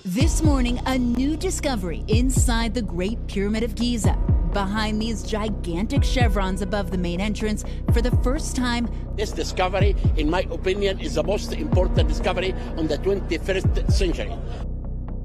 This morning, a new discovery inside the Great Pyramid of Giza. Behind these gigantic chevrons above the main entrance, for the first time, this discovery, in my opinion, is the most important discovery on the 21st century.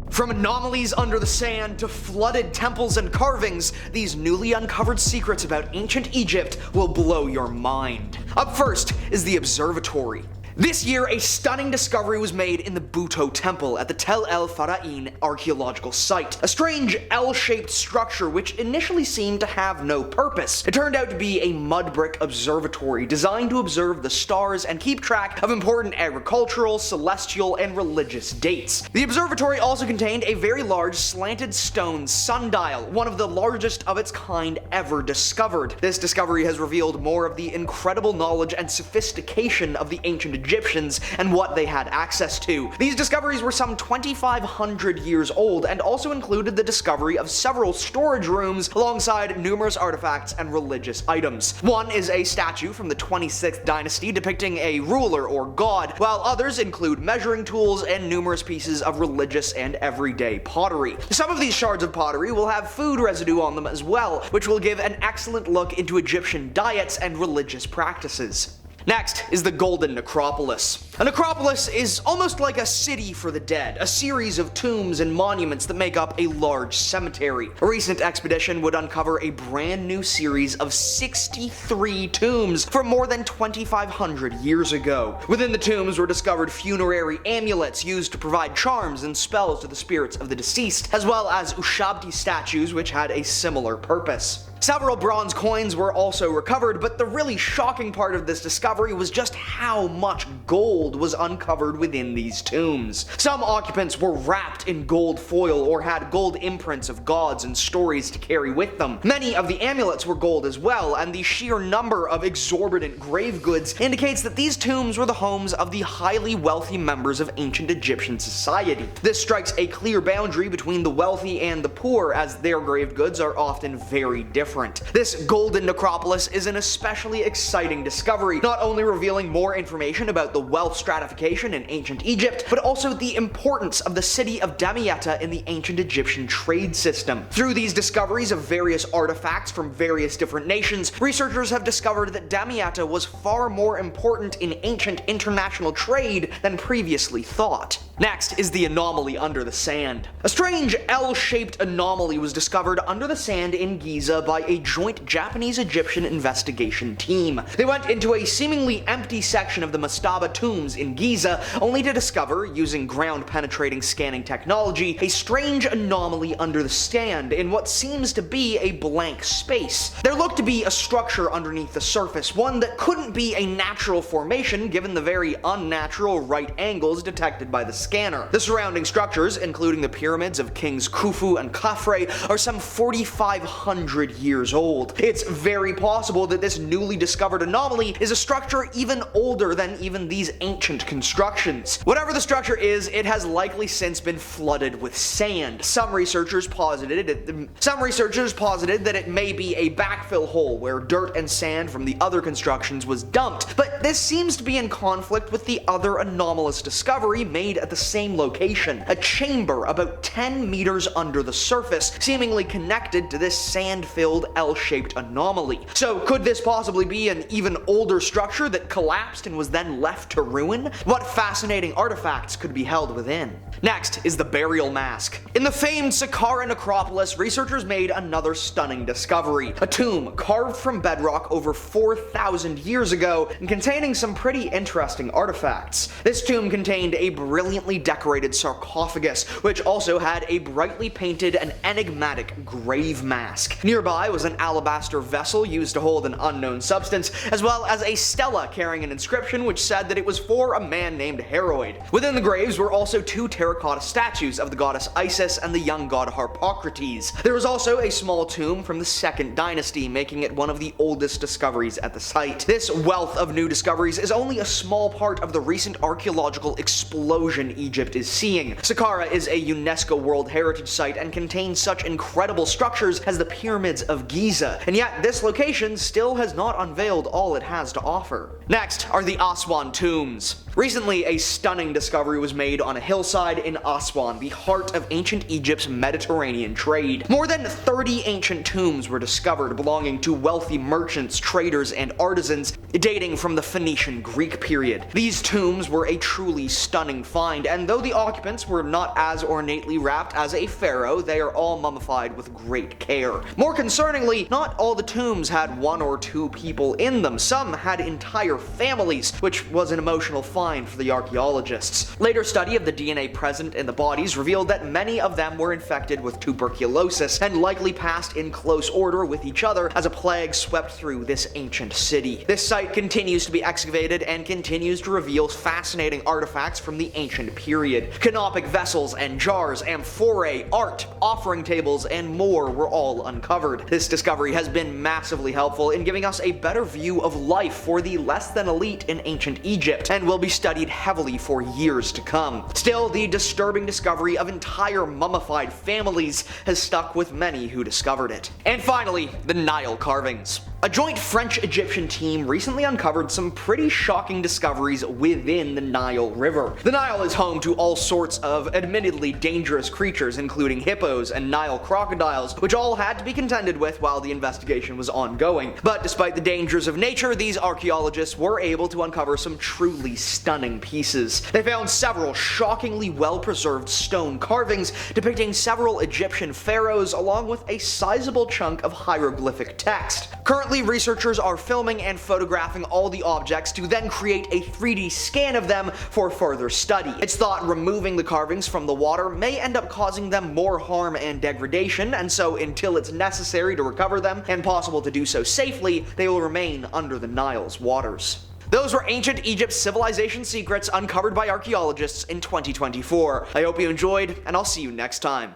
From anomalies under the sand to flooded temples and carvings, these newly uncovered secrets about ancient Egypt will blow your mind. Up first is the Observatory. This year, a stunning discovery was made in the Buto Temple at the Tel El Farain archaeological site. A strange L-shaped structure which initially seemed to have no purpose. It turned out to be a mud brick observatory designed to observe the stars and keep track of important agricultural, celestial, and religious dates. The observatory also contained a very large slanted stone sundial, one of the largest of its kind ever discovered. This discovery has revealed more of the incredible knowledge and sophistication of the ancient Egyptians and what they had access to. These discoveries were some 2,500 years old and also included the discovery of several storage rooms alongside numerous artifacts and religious items. One is a statue from the 26th dynasty depicting a ruler or god, while others include measuring tools and numerous pieces of religious and everyday pottery. Some of these shards of pottery will have food residue on them as well, which will give an excellent look into Egyptian diets and religious practices. Next is the Golden Necropolis. A necropolis is almost like a city for the dead, a series of tombs and monuments that make up a large cemetery. A recent expedition would uncover a brand new series of 63 tombs from more than 2,500 years ago. Within the tombs were discovered funerary amulets used to provide charms and spells to the spirits of the deceased, as well as Ushabti statues which had a similar purpose. Several bronze coins were also recovered, but the really shocking part of this discovery was just how much gold was uncovered within these tombs. Some occupants were wrapped in gold foil or had gold imprints of gods and stories to carry with them. Many of the amulets were gold as well, and the sheer number of exorbitant grave goods indicates that these tombs were the homes of the highly wealthy members of ancient Egyptian society. This strikes a clear boundary between the wealthy and the poor, as their grave goods are often very different. This Golden Necropolis is an especially exciting discovery, not only revealing more information about the wealth stratification in ancient Egypt, but also the importance of the city of Damietta in the ancient Egyptian trade system. Through these discoveries of various artifacts from various different nations, researchers have discovered that Damietta was far more important in ancient international trade than previously thought. Next is the Anomaly under the sand. A strange L-shaped anomaly was discovered under the sand in Giza by a joint Japanese-Egyptian investigation team. They went into a seemingly empty section of the Mastaba tombs in Giza, only to discover, using ground-penetrating scanning technology, a strange anomaly under the sand in what seems to be a blank space. There looked to be a structure underneath the surface, one that couldn't be a natural formation given the very unnatural right angles detected by the scanner. The surrounding structures, including the pyramids of Kings Khufu and Khafre, are some 4,500 years old. It's very possible that this newly discovered anomaly is a structure even older than even these ancient constructions. Whatever the structure is, it has likely since been flooded with sand. Some researchers posited that it may be a backfill hole where dirt and sand from the other constructions was dumped, but this seems to be in conflict with the other anomalous discovery made at the same location, a chamber about 10 meters under the surface, seemingly connected to this sand-filled L-shaped anomaly. So could this possibly be an even older structure that collapsed and was then left to ruin? What fascinating artifacts could be held within? Next is the Burial Mask. In the famed Saqqara necropolis, researchers made another stunning discovery, a tomb carved from bedrock over 4,000 years ago and containing some pretty interesting artifacts. This tomb contained a brilliantly decorated sarcophagus, which also had a brightly painted and enigmatic grave mask. Nearby was an alabaster vessel used to hold an unknown substance, as well as a stela carrying an inscription which said that it was for a man named Heroid. Within the graves were also two terracotta statues of the goddess Isis and the young god Harpocrates. There was also a small tomb from the 2nd dynasty, making it one of the oldest discoveries at the site. This wealth of new discoveries is only a small part of the recent archaeological explosion Egypt is seeing. Saqqara is a UNESCO World Heritage Site and contains such incredible structures as the pyramids of Giza, and yet this location still has not unveiled all it has to offer. Next are the Aswan Tombs. Recently, a stunning discovery was made on a hillside in Aswan, the heart of ancient Egypt's Mediterranean trade. More than 30 ancient tombs were discovered belonging to wealthy merchants, traders, and artisans dating from the Phoenician Greek period. These tombs were a truly stunning find, and though the occupants were not as ornately wrapped as a pharaoh, they are all mummified with great care. More concerningly, not all the tombs had one or two people in them. Some had entire families, which was an emotional find for the archaeologists. Later study of the DNA present in the bodies revealed that many of them were infected with tuberculosis and likely passed in close order with each other as a plague swept through this ancient city. This site continues to be excavated and continues to reveal fascinating artifacts from the ancient period. Canopic vessels and jars, amphorae, art, offering tables, and more were all uncovered. This discovery has been massively helpful in giving us a better view of life for the less than elite in ancient Egypt, and will be studied heavily for years to come. Still, the disturbing discovery of entire mummified families has stuck with many who discovered it. And finally, the Nile Carvings. A joint French-Egyptian team recently uncovered some pretty shocking discoveries within the Nile River. The Nile is home to all sorts of admittedly dangerous creatures, including hippos and Nile crocodiles, which all had to be contended with while the investigation was ongoing. But despite the dangers of nature, these archaeologists were able to uncover some truly stunning pieces. They found several shockingly well-preserved stone carvings depicting several Egyptian pharaohs, along with a sizable chunk of hieroglyphic text. Currently, researchers are filming and photographing all the objects to then create a 3D scan of them for further study. It's thought removing the carvings from the water may end up causing them more harm and degradation, and so until it's necessary to recover them and possible to do so safely, they will remain under the Nile's waters. Those were ancient Egypt's civilization secrets uncovered by archaeologists in 2024. I hope you enjoyed, and I'll see you next time.